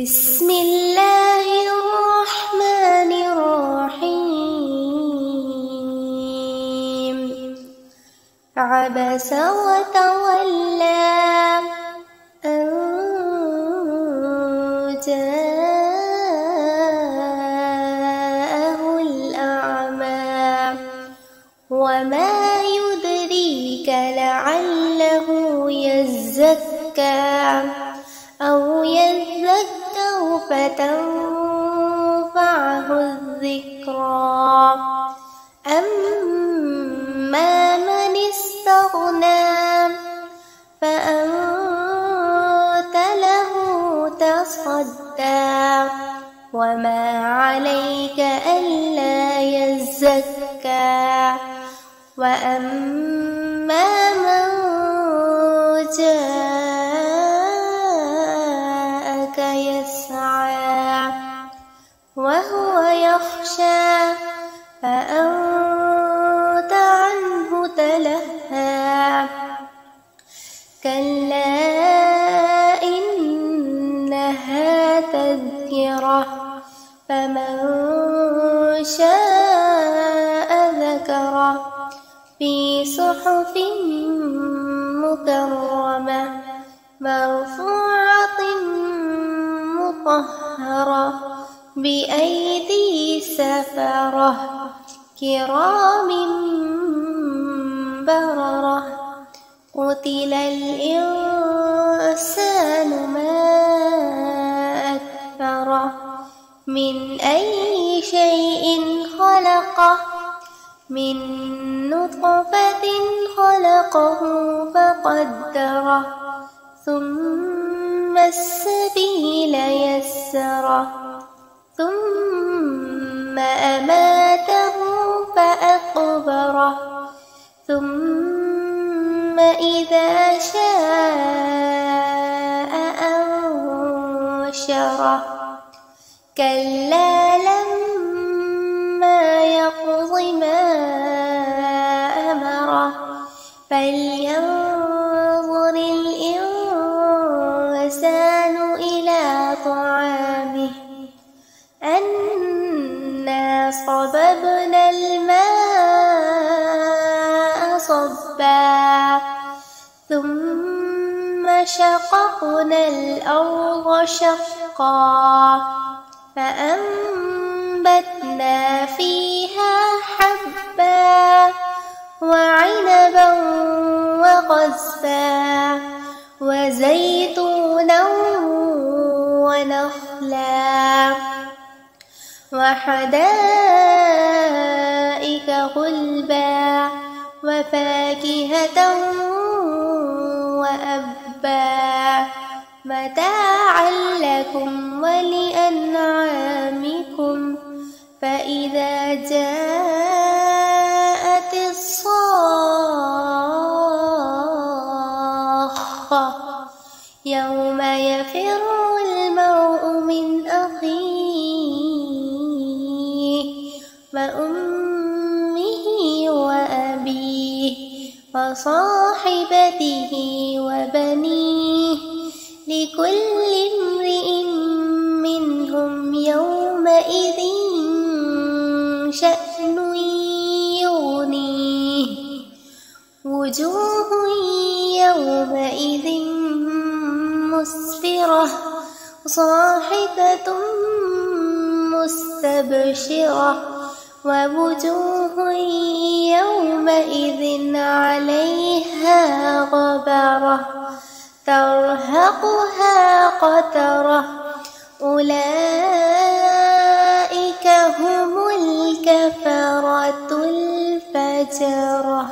بسم الله الرحمن الرحيم. عبس وتولى أن جاءه الأعمى وما يدريك لعله يزكى أو يذكر فتنفعه الذكرى. أما من استغنى فأنت له تصدى وما عليك ألا يزكى. وأما من جاءك يسعى وهو يخشى فأنت عنه تلهى. كلا إنها تذكرة فمن شاء ذكره في صحف مكرمة مرفوعة مطهرة بأيدي سفرة كرام بررة. قتل الإنسان ما أكفره من أي شيء خلقه من نطفة خلقه فقدره ثم السبيل يسره ثم أماته فأقبره ثم إذا شاء أنشره. كلا لما يقض ما أمره فلينظر الإنسان إلى طعامه أنا صببنا الماء صبا ثم شققنا الأرض شقا فأنبتنا فيها حبا وعنبا وقضبا وزيتونا ونخلا وحدائق غلبا وفاكهة وأبا متاعا لكم ولأنعامكم. فإذا جاءت الصاخة يوم يفر المرء من أخيه وأمه وأبيه وصاحبته وبنيه لكل امرئ منهم يومئذ شأن يغنيه. وجوه يومئذ مسفرة ضاحكة مستبشرة ووجوه يومئذ عليها غبرة ترهقها قترة. أولئك هم الكفرة الفجرة.